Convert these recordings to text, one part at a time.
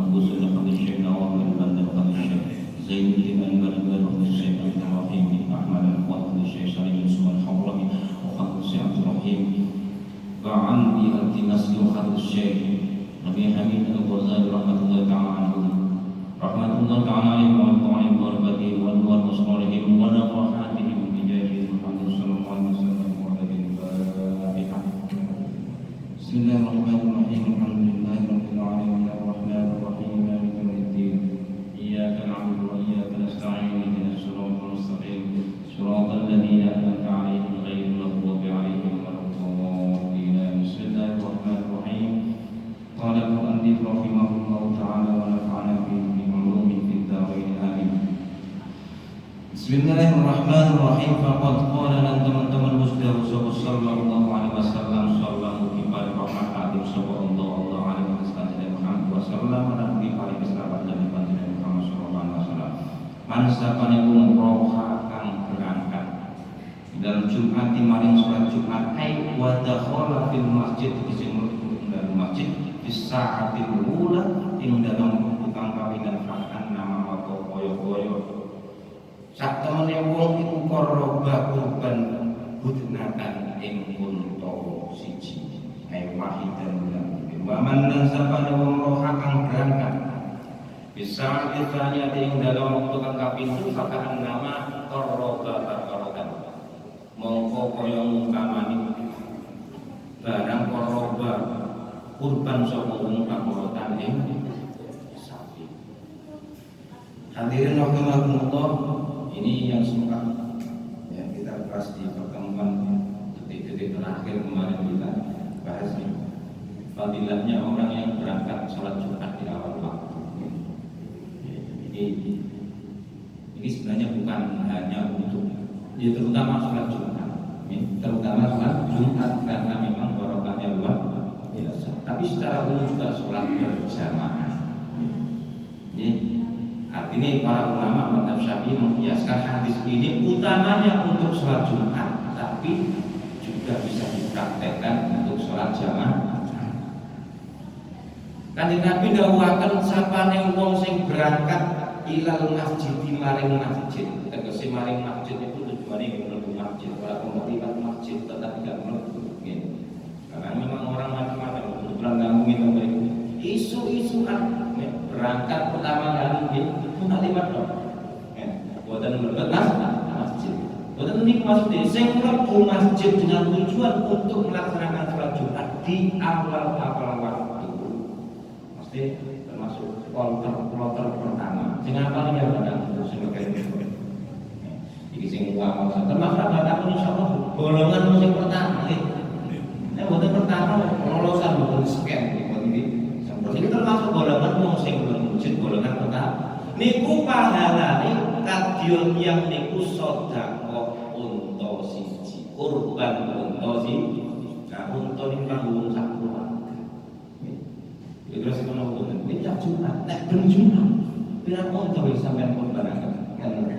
Busul Fadil Syekh Nawaf Al-Bandar Fadil Syekh Zainuddin Al-Barbari Fadil Syekh Al-Rahim bin Ahmad Al-Fadil Syekh Salim Yusuf Al-Habrami Fadil Syekh Al-Rahim Ba'an bi al-Timasli Fadil Syekh Nabi Hamid Al-Ghazali Rahmatullahi Ta'ala Anhum Rahmatullahi Ta'ala Alayhi wa ta'ala barakatuh wa nuwar musnarihim wa nafahatihim bijahil Muhammad sallallahu alaihi wasallam wa al-Fatihah. Bismillahirrahmanirrahim. Alhamdulillahi rabbil alamin arrahmanir rahim maliki yaumiddin. Iyyaka na'budu wa iyyaka nasta'in ihdinas siratal mustaqim siratal ladzina an'amta 'alaihim ghairil maghdubi 'alaihim waladdallin. Bismillahirrahmanirrahim. Qala al-mu'allif rahimahullahu ta'ala wa nafa'ana bihi bi 'ulumihi fid dharain amin. Bismillahirrahmanirrahim. Faqad qala lan teman-teman muslimin sallallahu alaihi wasallam sallallahu alaihi rahmatin sallallahu alaihi wasallam dan bi alaihi sahabat dan Muhammad sallallahu alaihi wasallam. Man sapane wong roha kang berangkat dalam Jumat maring salat Jumat ai wa dakhala fil masjid sing mlebu dalam masjid fi sa'atil ula ing dalam tukang kawinan fakan nama atau koyo-koyo. Sak temene wong iku korban kurban budnakan ing unta siji ai wahidan wa man nasabane wong roha kang berangkat bisa ditanya ing dalam waktu kang kapindho fakan nama korban mongko kaya mungkamani barang korban kurban sapa wong pakorotan ing sapi. Hadirin rahimakumullah, ini yang sempat ya kita bahas di pertemuan detik-detik terakhir kemarin kita bahas ini fadilahnya orang yang berangkat sholat Jumat di awal waktu. Ini sebenarnya bukan hanya untuk ya terutama sholat Jumat, terutama sholat Jumat karena memang barokahnya luar biasa. Tapi secara umum juga sholat berjamaah. Artinya para ulama mazhab Syafi'i mengkiaskan hadis ini utamanya untuk sholat Jumat, tapi juga bisa dipraktekkan untuk sholat jamaah. Kanjeng Nabi dawuhaken sapane wong sing berangkat ilal masjid maring masjid. Tegese maring masjid itu tujuannya mlebu masjid, ora kemudian masjid tetap tidak mlebu. Karena memang orang macam-macam kebetulan kamu minta mereka isu-isuan berangkat pertama kali itu nak lewat dong. Buatan mlebu masjid. Buatan ini maksudnya sing mlebu masjid dengan tujuan untuk melaksanakan sholat Jumat di awal-awal waktu. Mesti termasuk kloter pertama. Sing apa nih yang ada sing kene. Iki sing awal termasuk ada insyaallah golongan musim pertama buatan pertama lolosan bukan scan buat ini. Ini termasuk golongan wong sing berwujud golongan pertama. Niku pahalane kadya yang niku sedekah unta siji, kurban unta siji. Nah, unta niku kanggo sak keluarga. Ya terus kono ngoten. Iki tak Jumat, nek ben Jumat. Pirang unta wis sampean kurban.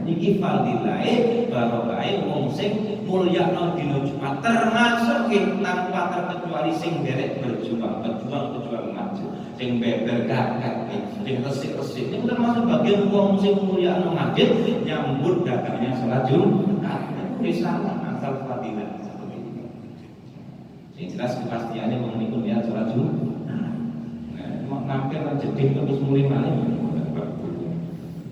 Niki fadilahe barokahe wong sing mulyakno dina Jumat termasuk tanpa terkecuali sing derek berjuang maju sing beber gagat sing resik-resik ini termasuk bagian wong sing mulyakno masjid nyambut datangnya salat Jumat. Wis salah asal fadilah seperti ini. Sing jelas kepastiannya wong niku lihat salat Jumat. Nah, nampil jeding terus mulai malih.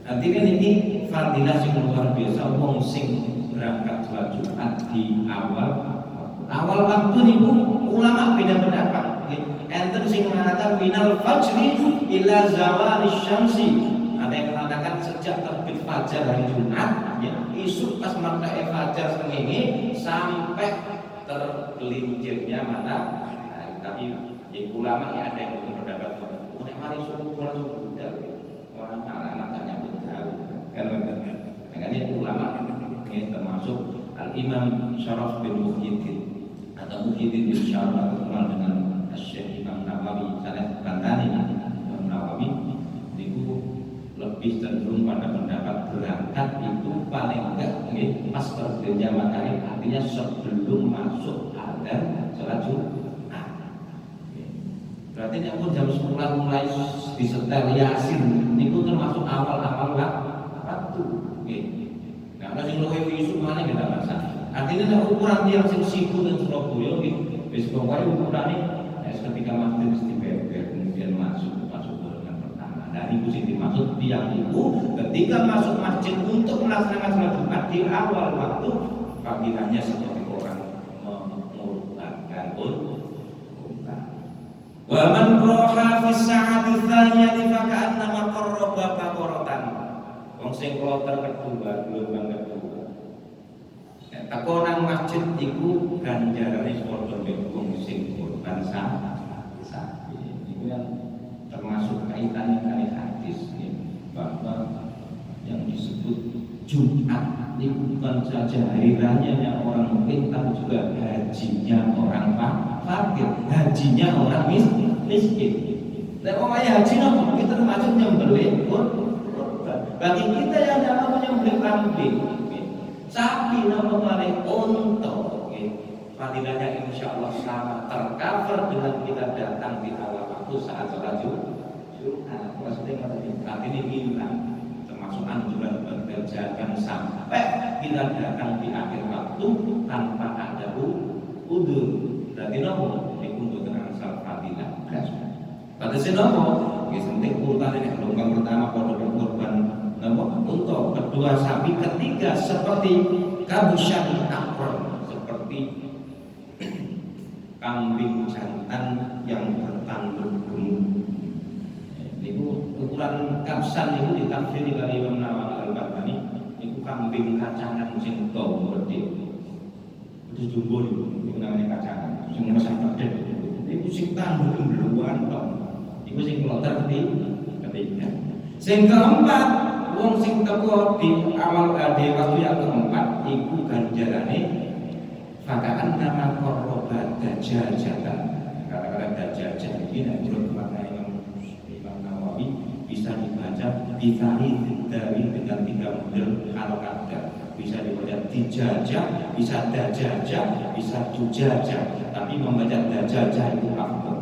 Artinya ini fadilah sing luar biasa wong sing berangkat sholat Jumat di awal waktu niku ulama beda pendapat. Enten sing mengatakan minal fajri ila zawali syamsi. Ada yang mengatakan sejak terbit fajar hari Jumat ya, isu pas matahari fajar srengenge sampai tergelincirnya matahari. Tapi ulama ya ada yang berpendapat nek mari subuh orang anak-anak tanya makanya ulama ini termasuk Al-Imam Syaraf bin Muhyiddin atau Muhyiddin bin Syaraf terkenal dengan Syekh Imam Nawawi. Saya kandani Imam Nawawi itu lebih cenderung pada pendapat berangkat itu paling enggak pas terbitnya matahari, artinya sebelum masuk adzan sholat Jumat. Berarti nek pun jam 10 mulai disetel Yasin niku termasuk awal-awal waktu. Nggih. Nah, nek sing luwih isu maneh nggih ta Mas. Artinya nek ukuran tiyang sing sibuk ning Surabaya nggih wis pokoke ukurane ketika masjid mesti beber kemudian masuk dengan pertama. Dan itu sih dimaksud tiang itu ketika masuk masjid untuk melaksanakan sholat Jumat di awal waktu fadilahnya seperti orang mengurutkan unta. Wa man roha fi sa'ati tsaniyati fa ka'annama qarraba baqaratan. Wong sing kloter kedua, gelombang kedua. Tako nang masjid iku ganjarane padha mek wong sing kurban sapi. Itu yang termasuk kaitannya kali hadis ya, bahwa yang disebut Jumat itu bukan saja hari rayanya orang mukmin tapi juga hajinya orang fakir, hajinya orang miskin. Dan pokoknya haji nopo kita termasuk nyembelih kurban. Bagi kita yang dalam menyembelih kambing, sapi nopo paling unta. Fadilahnya insya Allah sama tercover dengan kita datang di awal waktu saat sholat Jumat. Maksudnya ini bilang termasuk anjuran berkerjakan sampai kita datang di akhir waktu tanpa ada udur. Berarti nopo untuk dengan asal fadilah. Pada senopo, penting urutan ini gelombang pertama pada korban nopo untuk kedua sapi, ketiga seperti kabusyan akron, seperti kambing jantan yang bertanduk gemuk. Ini ukuran kapsan itu ditafsir oleh Imam Nawawi Al-Albani. Itu kambing kacangan sing dawa gede. Itu jumbo itu namanya kacangan. Sing mesah gede. Itu sing tanduk mbluan tok. Itu sing kloter ketiga. Sing keempat, wong sing teko di awal waktu yang keempat iku ganjarane fakaan nama korban dajajatan. Kata-kata dajajah ini menurut makna Imam Nawawi bisa dibaca ditari dari dengan 3 model harokat. Bisa dibaca dijajah, bisa dajajah, bisa dujajah. Tapi membaca dajajah itu afdal.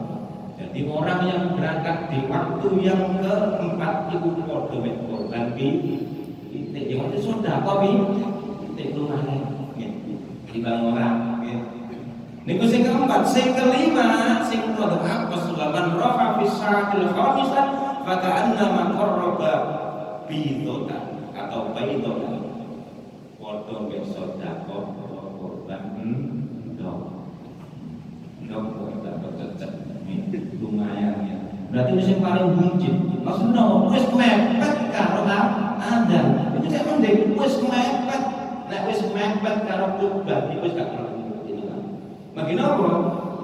Jadi orang yang berangkat di waktu yang keempat itu podo mek korban titik yang itu sudah kok titik lumayan. Timbang orang niku sing keempat, sing kelima sing kudu apa sulaman rafa fi sa'atil khamisah fa ka'anna man qarraba bidatan atau baidotan padha mek sedekah korban ndok dapat cecek lumayan ya. Berarti sing paling buncit maksudnya wis mepet karo adan itu nek mendek wis mepet. Nek wis mepet karo kurban iku wis gak perlu itu kan. Bagi nopo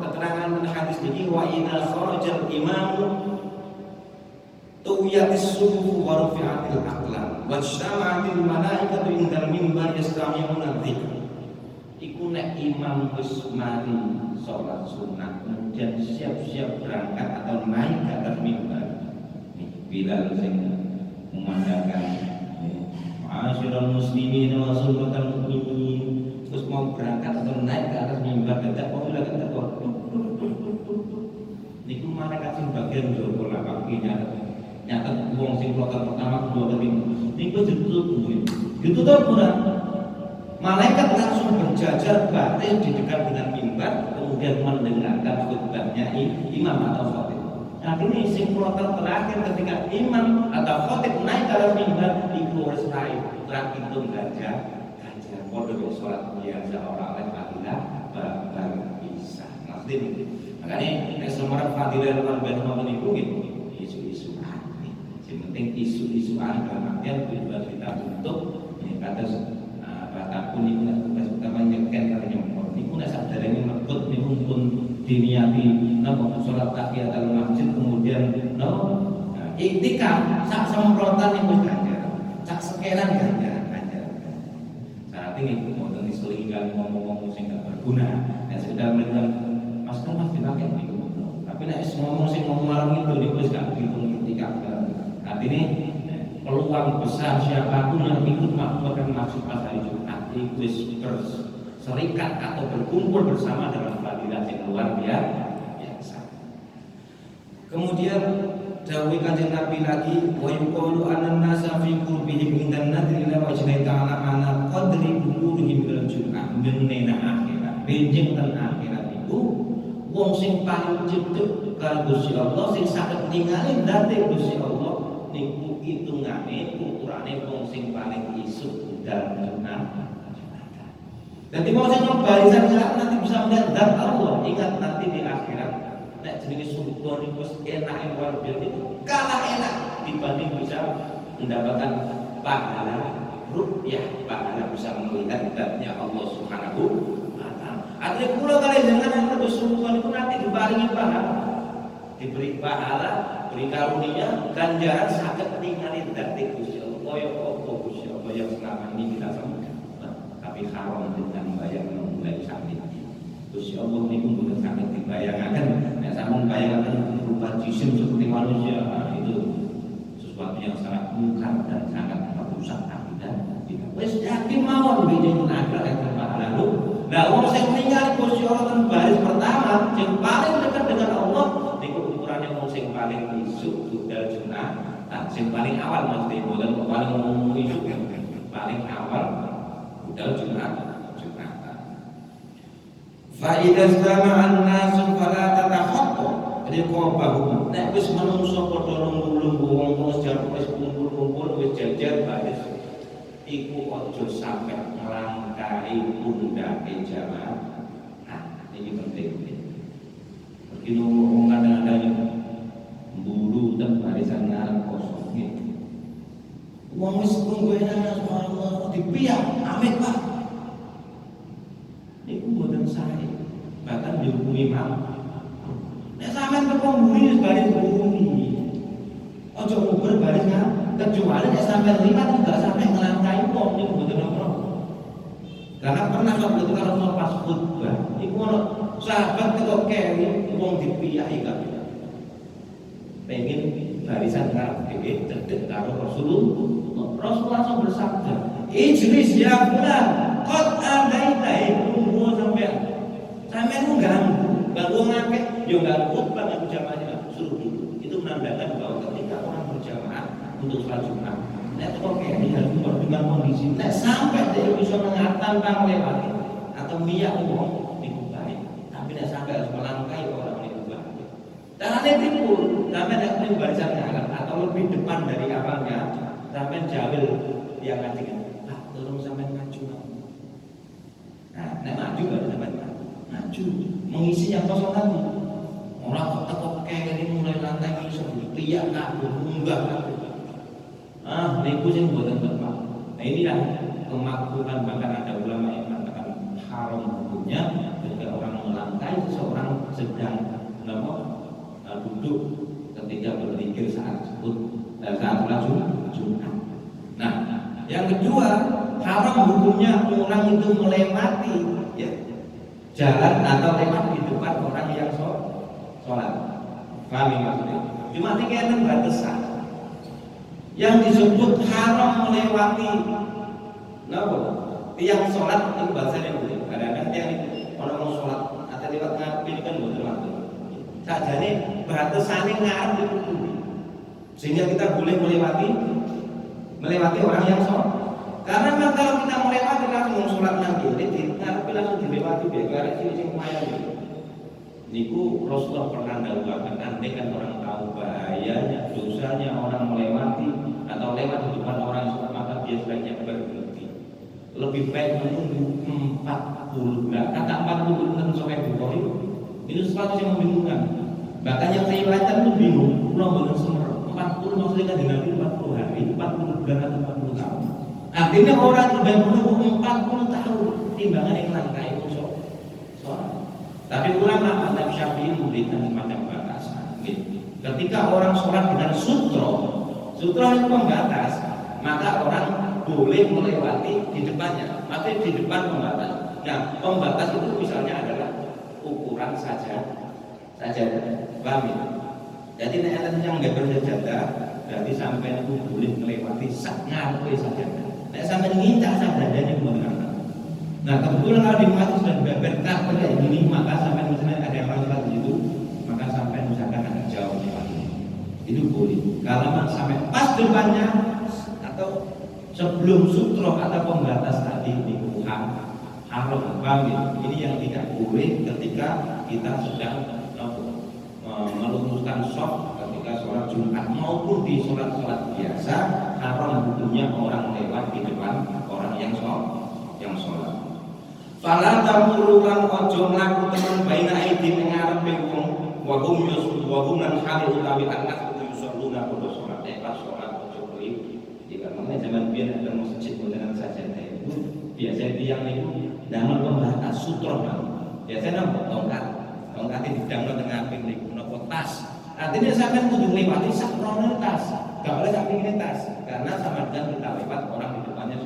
keterangan hadis iki wa idza kharajal imamu tuyatis sufu wa rufi'atil aqlam wa syama'atil malaikatu indal mimbar yastami'una dzikr. Iku nek imam wis mari salat sunat kemudian siap-siap berangkat atau naik ke atas mimbar. Bilal sing memandangkan Ma'asyiral muslimin wa sulbatal mukminin, terus mau berangkat atau naik ke atas mimbar ketek populer ketek kok. Niku malaikat sing bagian joko lah kakinya. Nyata wong sing kloter pertama kedua ketiga. Niku ditutup Quran. Malaikat langsung berjajar baris di dekat dengan mimbar kemudian mendengarkan khutbahnya imam atau khatib. Nah ini sing kloter terakhir ketika imam atau khatib naik ke atas mimbar iku wis terakhir itu gajah podo mek salat biasa ora oleh fadilah bareng bisa. Maksudnya ini. Makanya nek semua fadilah lan ben niku isu-isu aneh. Sing penting isu-isu aneh dalam artian kita untuk kata bataku niku nek utama nyeken kali nyempor. Niku nek saderenge mlebet niku pun diniati napa salat tahiyatul masjid kemudian iktikaf sak semprotan niku ganjar. Sak sekeran ganjar. Saat ini wonten diselingkan ngomong-ngomong sing gak berguna. Nek sekedar melihat Mas dipakai niku. Tapi nek ngomong sing ngomong malam itu niku wis gak dihitung iktikaf. Artinya peluang besar siapapun yang ikut melakukan maksud pas hari Jumat itu berserikat atau berkumpul bersama dalam fadilah yang luar biasa. Kemudian dawuh Kanjeng Nabi lagi wa yuqalu an-nasa fi qurbihim indan nadri ila wajhi ta'ala ana qadri qulubihim bil jum'ah menena akhirat benjing ten akhirat itu wong sing paling cedhek karo Gusti Allah sing saged ningali date Gusti Allah niku hitungane ukurane wong sing paling isuk dan jum'ah. Jadi wong sing barisan nanti bisa melihat zat Allah, ingat nanti di akhirat nek jenenge surga niku wis enake luar biasa itu kalah enak dibanding bisa mendapatkan pahala ru'yah, pahala bisa melihat zatnya Allah Subhanahu wa taala. Artinya kula kali jenengan nek surga niku nanti diparingi pahala, diberi pahala, beri karunia, ganjaran saged ningali zat Gusti Allah. Kaya apa Gusti Allah yang selama ini kita sembah, tapi haram dengan bayang mulai sakit. Gusti Allah niku mboten saged dibayangaken. Nek sampeyan bayangaken berupa jisim seperti manusia, itu sesuatu yang sangat mungkar dan sangat merusak akidah kita. Wis yakin mawon benjing akhirat yang pahala. Lah wong sing ningali Gusti Allah ten baris pertama, sing paling dekat dengan Allah niku ukurane wong sing paling isuk budal jenah, sing paling awal mesti boten paling umum isuk, paling awal budal jenah. Faidah sama'an nasu fala tatakhattu riqabahum. Nek wis manungsa padha lungguh-lungguh wong sejarah wis kumpul-kumpul wis jajar baris iku aja sampe nglangkai pundake jamaah. Nah, ini penting. Begini wong kadang-kadang mburu ten barisan ngarep kosong gitu. Wong wis tunggu enak subhanallah dipiak amit Pak. Iku mboten sae. Bahkan dihukumi imam. Nek sampean teko mburi wis baris mburi. Aja nguber baris kecuali nek sampean lipat enggak sampai ngelangkai wong niku mboten apa. Karena pernah waktu itu kalau pas khutbah, iku ono sahabat teko kene wong dipiyaki kabeh. Pengen barisan ngarep dhewe cedhek karo Rasulullah. Rasulullah langsung bersabda, "Ijlis ya fulan, qad adaita ilmu sampean." Sampean ganggu ngakeh, yo ganggu khutbah ganggu jamaahnya, suruh dulu. Itu menandakan bahwa ketika orang berjamaah untuk salat Jumat, nek kok kene harus dengan kondisi, nek sampai dia bisa mengatakan tanpa melewati atau miyak wong niku baik. Tapi nek sampai harus melangkai orang niku baik. Carane tipu, sampai nek ning barisan ngarep atau lebih depan dari awalnya, sampai jawil yang ngaji. Pak, tolong sampai maju. Nah, nek maju baru sampai maju mengisi yang kosong tadi. Orang kok tekok kayak ini mulai lantai ini sebelum piak kabeh munggah kabeh. Niku sing mboten tepat. Nah inilah kemakruhan, bahkan ada ulama yang mengatakan haram hukumnya ketika orang melangkai seseorang sedang duduk ketika berzikir saat salat Jumat. Nah, yang kedua haram hukumnya orang itu melewati ya jalan atau lewat di depan orang yang sholat. Paham maksudnya? Cuma ini ada batasan. Yang disebut haram melewati tiang sholat itu bahasanya boleh. Kadang-kadang tiang orang mau sholat atau lewat ngapain kan boleh waktu. Sajane batasannya ngarep itu kudu. Sehingga kita boleh melewati orang yang sholat. Karena memang kalau kita melewati langsung sholat nanti, tapi langsung dilewati biar sini lumayan. Niku Rasulullah pernah mendakwakan andai kan orang tahu bahayanya, dosanya orang melewati atau lewat di depan orang sholat, maka dia sebaiknya berhenti. Lebih baik menunggu 40 bulan. Kata 40 bulan sampai Bukhari ini sesuatu yang membingungkan. Bahkan yang riwayatkan itu bingung. Pulau bulan semer 40 maksudnya kan Nabi 40 hari, 40 bulan atau 40 tahun. Artinya orang lebih menunggu 40 tahun timbangan yang langkai sholat. Tapi ulama Mazhab Syafi'i memberikan semacam batasan. Ketika orang sholat dengan sutra itu pembatas, maka orang boleh melewati di depannya. Maksudnya di depan pembatas. Nah, pembatas itu misalnya adalah ukuran saja. Paham ya? Jadi nek yang nggak bersajadah, berarti sampai itu boleh melewati sak ngarepe saja. Nek sampai ngincak sajadahnya kemana? Nah kebetulan kalau di rumah itu sudah berkah kayak gini, maka sampai misalnya ada yang orang sholat di situ, maka sampai usahakan agak jauh lagi. Itu boleh. Kalau sampai pas depannya atau sebelum sutro atau pembatas tadi lingkungan haram, ini yang tidak boleh ketika kita sedang meluruskan shop ketika sholat Jumat maupun di sholat biasa. Haram hukumnya orang lewat di depan orang yang sholat. Fala tamurukan ojo mlaku teman baina aidi ngarepe wong wa hum lan hal utawi anak yusalluna pada sholat pas sholat ojo kuwi jika mana zaman biyen ada masjid modern saja itu biasa tiang itu damel pembatas sutra biasanya tongkat di bidang tengah ping nopo tas artinya sampean kudu ngliwati sak rono tas gak boleh sak pinggir tas karena sama dengan kita lewat orang di depannya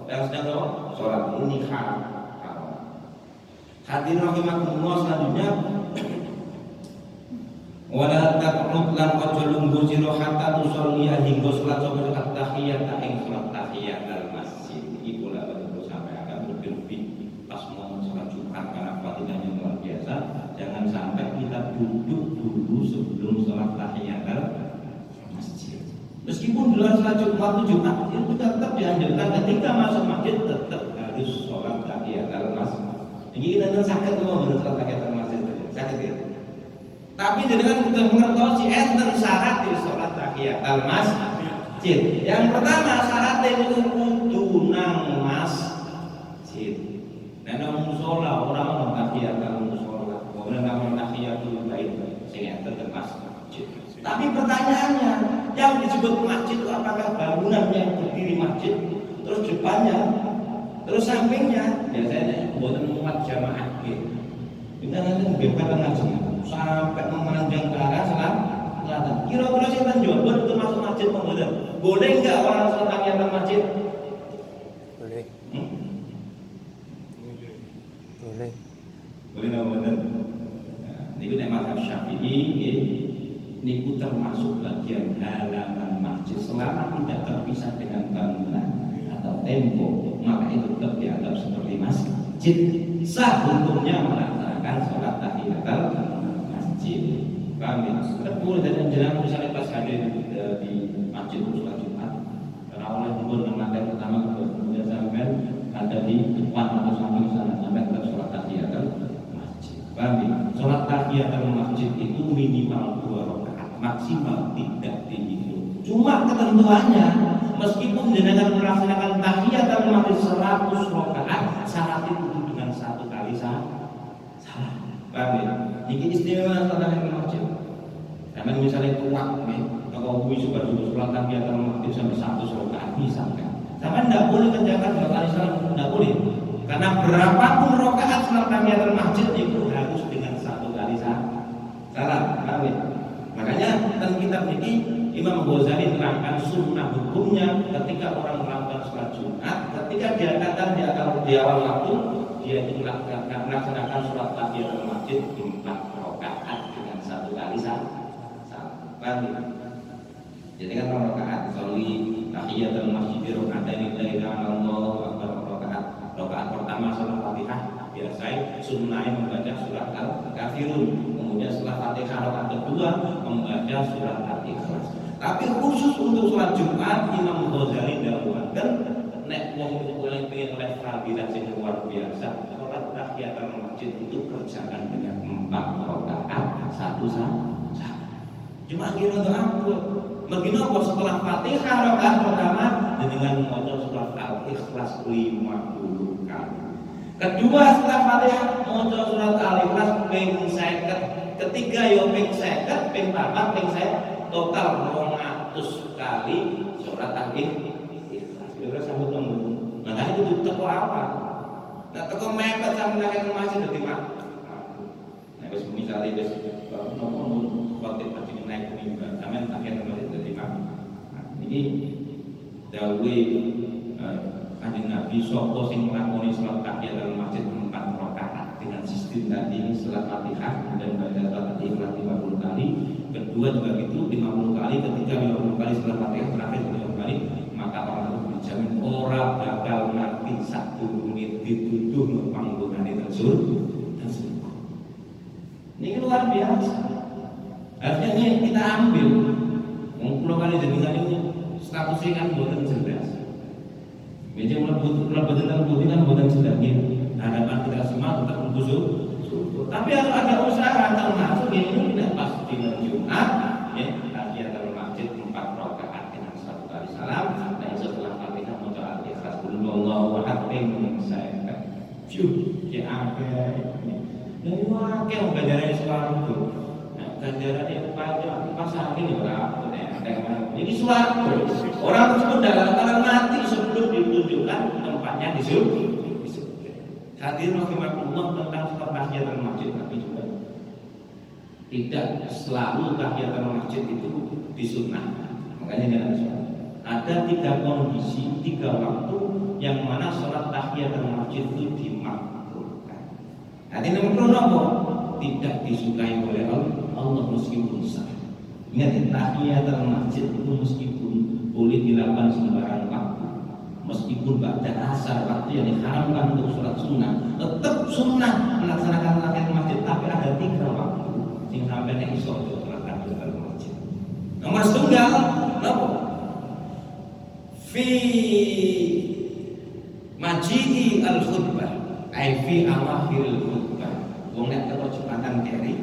yang sedang sholat ini haram. Hadirin rahimakumullah, selanjutnya wala taqnut lan ojo lungguh sira hatta tusolli hingga salat sapa at-tahiyat ing salat tahiyat al-masjid. Iki pula perlu sampai akan lebih pas mau salat Jumat karena fadilahnya luar biasa. Jangan sampai kita duduk dulu sebelum salat tahiyat al-masjid. Meskipun di luar salat Jumat itu tetap dianjurkan ketika masuk masjid tetap harus salat tahiyat al-masjid. Ini kita sakit mau menurut pakai termasuk sakit ya. Tapi dengan kita mengerti enten syarat di sholat tahiyat al-masjid. Yang pertama syaratnya itu kudu nang masjid. Nang musola orang nang tahiyat al-musola. Orang nang tahiyat itu baik sing enten ke masjid. Tapi pertanyaannya yang disebut masjid itu apakah bangunan yang berdiri masjid terus depannya terus sampingnya biasanya buatan muat jamaah gitu. Kita nanti bebas ngaji sampai memanjang ke arah selatan. Kira-kira setan Jombor itu masuk masjid pemodal. Boleh nggak orang sholat tahiyat masjid? Boleh. Boleh. Boleh nggak benar? Ini nek mazhab Syafi'i ini termasuk bagian halaman masjid selama tidak terpisah dengan bangunan atau tembok, maka itu tetap dianggap seperti masjid. Sah hukumnya melaksanakan sholat tahiyatul masjid. Paham ya? Boleh dan jangan misalnya pas hadir di masjid sholat Jumat, karena oleh pun lantai pertama kemudian sampai ada di depan atau samping sana sampai tetap sholat tahiyatul masjid. Paham ya? Sholat tahiyatul masjid itu minimal 2 rakaat, maksimal tidak dihitung. Cuma ketentuannya meskipun jenengan melaksanakan tahiyatul masjid 100 rakaat, syarat itu dengan 1 kali salat. Paham ya? Ini istimewa tahiyatul masjid. Karena misalnya kuat nih, kalau kuwi suka dulu sholat tahiyatul masjid sampai 100 rakaat bisa kan? Sama tidak boleh kerjakan 2 kali salat, tidak boleh. Karena berapapun rakaat sholat tahiyatul masjid itu harus dengan 1 kali salat. Paham ya? Makanya dalam kitab ini Imam Ghazali menerangkan sunnah hukumnya ketika orang melakukan sholat Jumat, ketika dia datang di awal waktu, dia itu melaksanakan sholat tahiyatul masjid 4 rakaat dengan 1 kali salat. Jadi kan 4 rakaat, sholli tahiyatul masjid raka'ataini la ilaha illallah rakaat. Rakaat pertama sholat Fatihah biasa sunnah membaca surat Al-Kafirun, kemudian setelah Fatihah rakaat kedua membaca surat Al-Ikhlas. Tapi khusus untuk sholat Jumat Imam Ghazali dahulukan nek wong itu pengen oleh fadilah sing luar biasa sholat tahiyatul masjid itu kerjakan dengan 4 rakaat 1 saja. Cuma kira untuk ampun. Begini kok setelah Fatihah rakaat pertama dengan membaca surat Al-Ikhlas 50 kali. Kedua setelah Fatihah maca surat Al-Ikhlas ping 50. Ketiga yo ping 50, ping 4, ping 50, total 200 kali surat Al-Ikhlas. Kira-kira sambut nombor. Nah, itu teko apa? Nah, teko mepet sampe nang masjid dadi mak. Nah, wis misale wis nomor khotib pasti naik mimbar, sampean akhir masjid dadi mak. Ini dawuhe Kanjeng Nabi sapa sing nglakoni salat tahiyatul masjid 4 rakaat dengan sistem tadi ini setelah Fatihah kemudian baca surat Al-Ikhlas 50 kali, kedua juga gitu 50 kali, ketiga 50 kali setelah Fatihah, terakhir 50 kali, maka orang itu dijamin ora bakal mati satu menit dituduh panggonane tersebut. Ini luar biasa. Artinya ini kita ambil. Pulau kali jenengan ini statusnya kan buatan jelas. Meja melebut tentang putih kan buatan jelas. Hadapan kita semua tetap berkusuk. Tapi harus ada usaha termasuk ini tidak pas di Jumat. Ya, tahiyatul masjid 4 rakaat dengan 1 kali salam. Dan setelah Fatihah membaca Al-Ikhlas Allahu Akbar saya kan. Ya agak. Dan wakil ganjaran suatu. Ganjaran yang pasang ini berapa? Ini suatu orang tersebut dalam keadaan mati sebelum ditunjukkan tempatnya di surga. Hadir rahimahullah tentang tahiyatul masjid, tapi juga tidak selalu tahiyatul masjid itu disunnah. Makanya jangan salah. Ada 3 kondisi, 3 waktu yang mana sholat tahiyatul masjid itu dimakruhkan. Nanti nomor apa? Tidak disukai oleh Allah meskipun sah. Ingat, tahiyatul masjid itu meskipun boleh dilakukan sembarang waktu, meskipun pada asar waktu yang diharamkan untuk sholat sunnah, tetap sunnah melaksanakan tahiyatul masjid. Tapi ada 3 waktu yang sampai iso sholat tahiyatul masjid. Nomor setunggal, apa? Fi maji'i al-khutbah, ai fi awakhiril khutbah. Wong nek teko Jumatan keri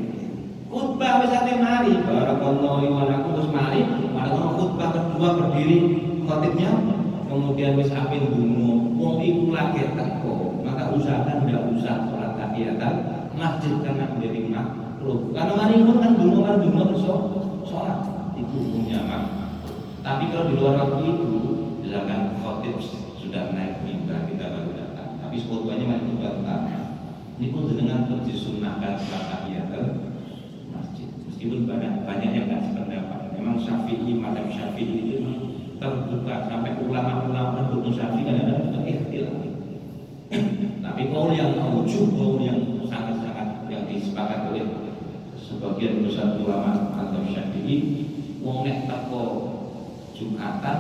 khutbah wis ate mari, barakallahu wa lakum wis mari, malah khutbah kedua berdiri khatibnya, kemudian wis ape ndonga, wong iku lagi teko, maka usahakan ndak usah salat tahiyatul masjid karena menjadi makruh. Karena mari pun kan ndonga terus salat itu hukumnya makruh. Tapi kalau di luar waktu itu silakan khatib sudah naik mimbar kita baru datang. Tapi khutbahnya masih tetap. Ini pun dengan disunnahkan salat tahiyatul masjid. Meskipun banyak yang nggak sependapat. Memang Syafi'i, madhab Syafi'i itu terbuka sampai ulama-ulama pendukung Syafi'i kadang-kadang juga ikhtilaf. Tapi kaul yang ujung, kaul yang sangat-sangat yang disepakati oleh sebagian besar ulama atau Syafi'i, wong nek teko Jumatan,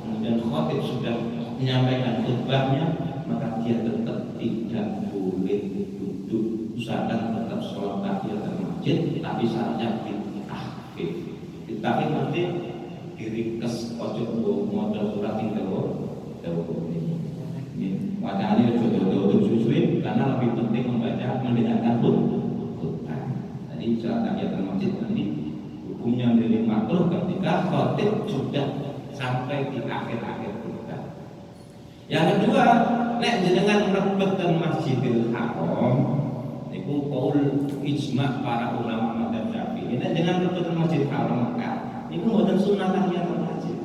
kemudian khatib sudah menyampaikan khutbahnya, maka dia tetap tidak boleh duduk, usahakan tetap sholat tahiyatul masjid, tapi syaratnya ditakhfif. Ditakhfif nanti diringkes ojo modal surat yang dawa ini. Wacana jodoh susuin karena lebih penting membaca mendengarkan khutbah. Jadi sholat tahiyatul masjid nanti hukumnya menjadi makruh ketika khatib sudah sampai di akhir-akhir khutbah. Yang kedua, nek jenengan mlebeten Masjidil Haram niku qaul ijma' para ulama madzhab Syafi'i. Nek jenengan mlebeten Masjidil Haram Mekah niku mboten sunah tahiyatul masjid.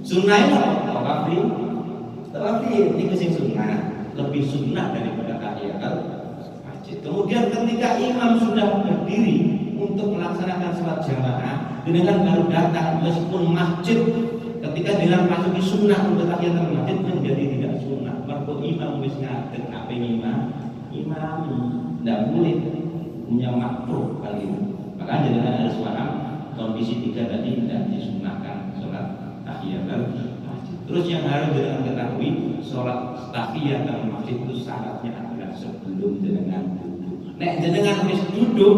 Sunah apa? Tawafin niku sing sunah, lebih sunnah daripada tahiyatul masjid. Kemudian ketika imam sudah berdiri untuk melaksanakan salat jamaah, jenengan baru datang meskipun masjid ketika dengan masuki sunnah untuk tahiyatul masjid menjadi tidak sunnah. Mergo imam wis ngadeg ape imam ndak boleh punya makruh kali ini. Maka jenengan harus paham kondisi 3 tadi tidak disunahkan salat tahiyatul masjid. Terus yang harus jenengan ketahui, salat tahiyatul masjid itu syaratnya adalah sebelum jenengan duduk. Nek jenengan wis duduk,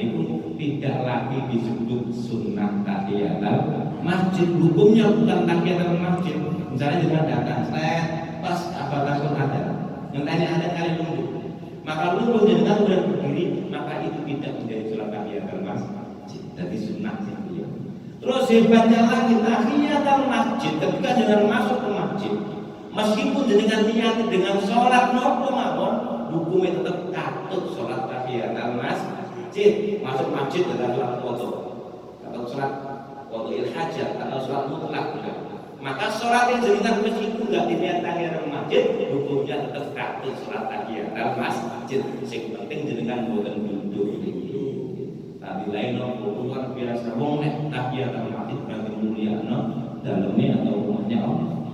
itu tidak lagi disebut sunnah tahiyatul masjid. Hukumnya bukan tahiyatul masjid. Misalnya jangan datang, saya pas abad-abad ada, yang tanya ada kali nunggu, maka nunggu jangan sudah berdiri, maka itu tidak menjadi sholat tahiyatul masjid. Jadi sunnah itu. Terus hebatnya lagi tahiyatul masjid ketika jangan masuk ke masjid, meskipun dengan niat dengan sholat nopo mawon, hukumnya tetap katut sholat tahiyatul masjid. Masuk masjid dengan sholat foto atau sholat foto hajat atau sholat mutlak juga. Maka sholat yang jenengan meskipun nggak diniat tahiyatul masjid, hukumnya tetap katut sholat tahiyatul masjid. Yang penting jenengan boten duduk. Tadi lain luar biasa wong nek tahiyatul masjid berarti mulyana dalamnya atau rumahnya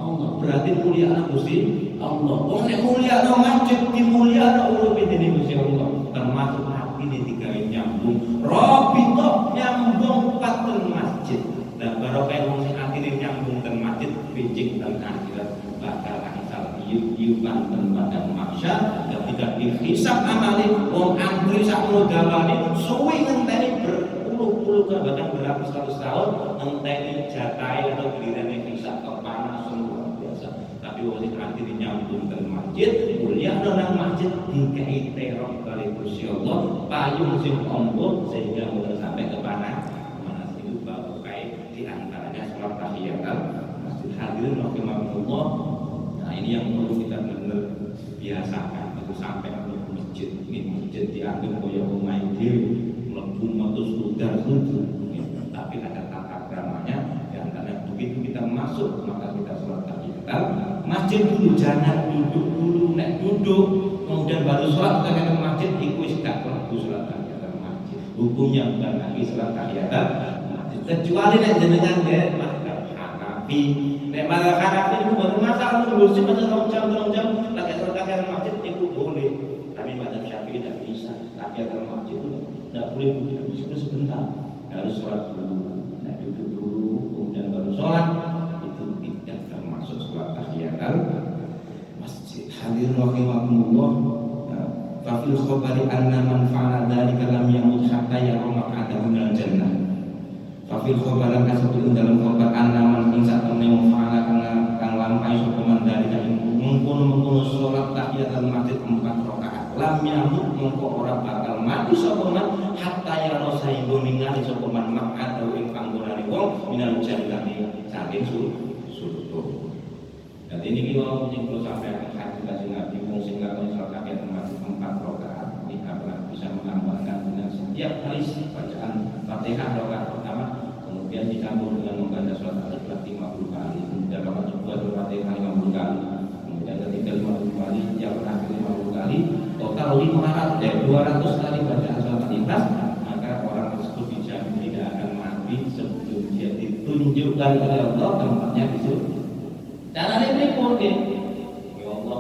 Allah. Berarti mulyana Gusti Allah. Wong nek mulyana masjid dimulyana ulupe dening Gusti Allah. Termasuk ini 3 nyambung robito nyambung paten masjid. Dan barokah wong sing atine nyambung ten masjid becik dan akhirat bakal asal iup-iupan ten padang mahsyar ketika dihisab amale wong antri sakmono dawane suwi ngenteni berpuluh-puluh juga bahkan beratus-ratus tahun ngenteni jatai atau giliran yang bisa kepanasan luar biasa. Tapi waktu akhirnya nyambung ke masjid, kuliah nang masjid dikai terong kali Gusti Allah, payung sing ompong sehingga mulai sampai ke panas itu baru kayak diantaranya sholat tahiyatul masjid. Hadirin rahimakumullah. Nah ini yang perlu kita benar biasakan itu sampai ke masjid. Ini masjid dianggap kaya omah dhewe. Metus udar sudu, tapi ada tata keramanya. Dan karena begitu kita masuk maka kita sholat tahiyatul masjid dulu, jangan duduk dulu. Nek duduk kemudian baru sholat kita ke masjid, itu gak perlu sholat tahiyatul masjid. Hukumnya bukan lagi sholat tahiyatul masjid. Kecuali nek jenengan derek mazhab Hanafi. Nek mazhab Hanafi itu baru masalah ngurusin macam jam lagi sholat tahiyatul masjid itu boleh. Tapi mazhab Syafi'i tidak bisa. Tahiyatul masjid itu tidak boleh duduk sebentar, harus sholat dulu. Nah duduk dulu, kemudian baru sholat, itu tidak termasuk sholat tahiyatul masjid. Hadirin rahimakumullah. Fafil khabari anna man fa'ala dzalika lam yamut hatta yara maq'adahu minal jannah. Fafil khabaran kasebut dalam khabar anna man ing satemene fa'ala kang lampahi sapa man dzalika mengkono sholat tahiyatul masjid 4 rakaat. Lam yamut mengko ora bakal mati sapa man hatta ya sehingga ningali sapa man maq'ad ing panggonane wong minal jannati saking surga. Dadi niki wau sing kula sampaikan hadis Kanjeng Nabi wong sing nglakoni salat tahiyatul masjid 4 rakaat iki akan bisa menambahkan dengan setiap kali bacaan Fatihah rakaat pertama kemudian dicampur dengan membaca surat Al-Ikhlas 50 kali, kemudian rakaat kedua Fatihah 50 kali, kemudian ketiga 50 kali, yang terakhir 50 kali. Total 200 kali bacaan surat Al-Ikhlas, maka orang tersebut dijamin tidak akan mati sebelum dia ditunjukkan oleh Allah tempatnya di surga. Caranya ini boleh. Ya Allah,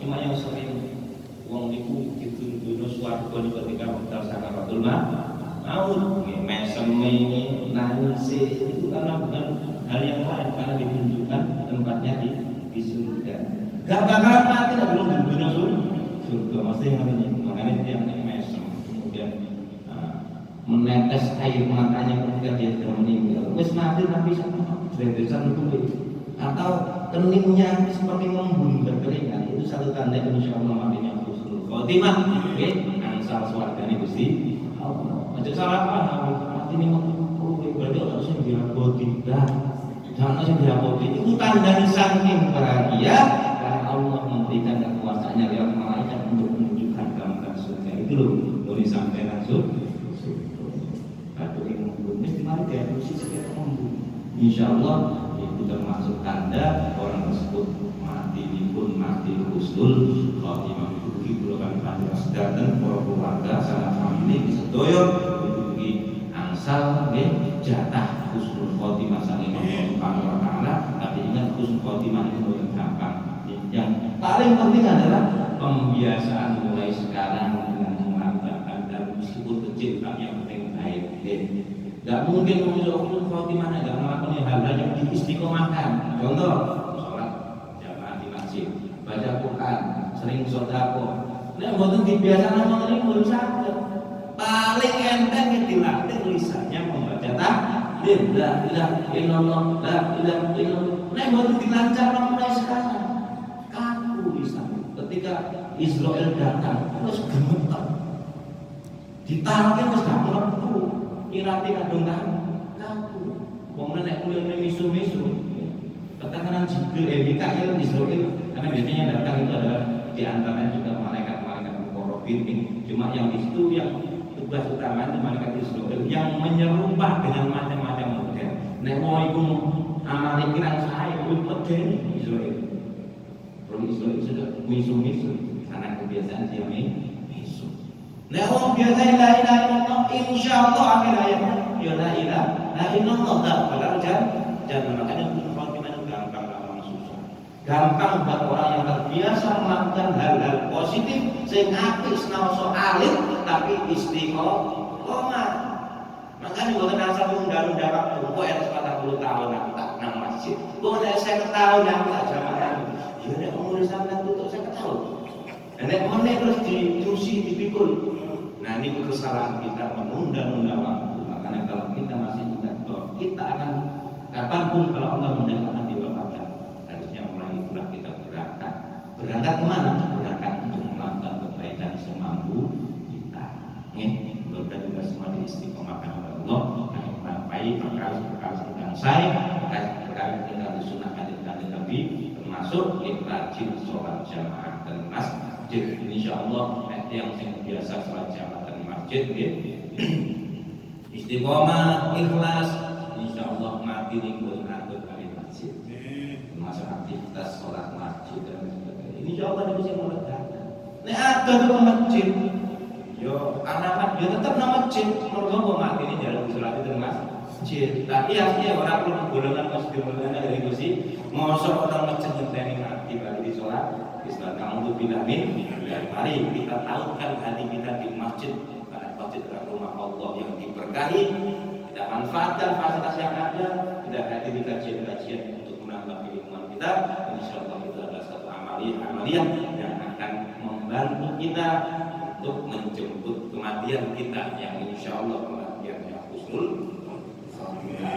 cuma yang sering wong niku dituntun swarga ketika wekdal sakaratul maut, mesem ini nangis itu karena bukan hal yang lain, karena ditunjukkan tempatnya di surga. Gak bakalan mati lah belum ditunjuk surga, mesti namanya. Makanya dia mesem, kemudian menetes air matanya ketika dia sudah meninggal. Wes mati tapi sama beresan kulit atau keningnya seperti membun berkeringat, itu satu tanda insya Allah matinya husnul khotimah. Angsal swargane Gusti Allah. Aja salah paham, mati ning berarti orang sing diaboti dah. Jangan sing diaboti itu tanda saking bahagia karena Allah memberikan kekuasaannya lewat malaikat untuk menunjukkan gambar surga. Itu loh, boleh sampai langsung. Kalau yang mesti mari dia posisi sekitar membun. Insyaallah itu termasuk tanda orang tersebut mati pun mati husnul khotimah. Itu kalau kan ada sedatan para keluarga sanak famili sedoyo dugi angsal nggih jatah husnul khotimah saking Allah Subhanahu wa taala. Tapi ingat husnul khotimah itu bukan gampang. Yang paling penting adalah pembiasaan mulai sekarang dengan mengatakan dan meskipun kecil tapi yang penting baik. Gak mungkin husnul khotimah enggak melakukan hal-hal yang diistiqomahkan. Contoh sholat jamaah di masjid, baca Quran, sering sedekah. Nek mboten dibiasakan ngoten niku saged. Paling enteng yang dilatih lisannya membaca tahlil la ilaha illallah la ilaha illallah. Nek mboten dilancarkan mulai sekarang kaku lisan. Ketika Israel datang terus gemeter. Ditarik wis gak mlebu. Irati kadung kaku. Wong nek kuliah misu-misu. Katakan Jibril Mikail Israel karena biasanya datang itu adalah di antaranya juga malaikat-malaikat binting. Cuma yang di situ yang tugas utama itu malaikat Israel yang menyerupah dengan macam-macam model. Nek mau iku amale kirang sae kuwi model Israel. Kalau Israel sudah misu-misu karena kebiasaan dia misu. Nek wong biasa la ilaha illallah insyaallah akhir ayatnya ya la ilaha illallah padahal jangan makanya gampang buat orang yang terbiasa melakukan hal-hal positif sehingga apik senaoso alim tapi istiqomah. Makanya bukan asal undang-undang waktu kok harus 40 tahun aku tak nang masjid. Kok nek 50 tahun aku tak jamaah. Ya nek umur sampean tutuk 50 tahun. Nek meneh terus ditusi dipikul. Nah ini kesalahan kita menunda-nunda waktu. Makanya kalau kita masih ingat bahwa kita akan kapanpun kalau Allah mendatangkan diwafatkan, harusnya mulai itulah kita berangkat. Berangkat kemana? Berangkat untuk melakukan kebaikan semampu kita. Mudah-mudahan juga semua diistiqomahkan oleh Allah. Merampai perkara-perkara tentang saya, perkara dengan sunnah hadis-hadis Nabi, termasuk rajin sholat jamaah dan masjid. Insyaallah yang biasa sholat jamaah dan masjid, istiqomah, ikhlas, insyaallah mati nimbul atur kali masjid. Termasuk aktivitas sholat masjid dan sebagainya. Insyaallah itu bisa meletakkan. Nek ada di masjid, yo anak yo tetap nang masjid, mergo mati ini jalan sholat itu masjid. Tapi aslinya orang perlu golongan masjid golongan dari kursi, mosok orang masjid ngenteni mati balik di sholat. Islam kamu tuh bilamin, mari kita tautkan hati kita di masjid. Masjid adalah rumah Allah yang diberkahi. Kita manfaatkan fasilitas yang ada. Kita hadiri kajian-kajian untuk menambah keilmuan kita. Insyaallah itu adalah satu amaliyah yang akan membantu kita untuk menjemput kematian kita yang insyaallah kematiannya husnul khotimah.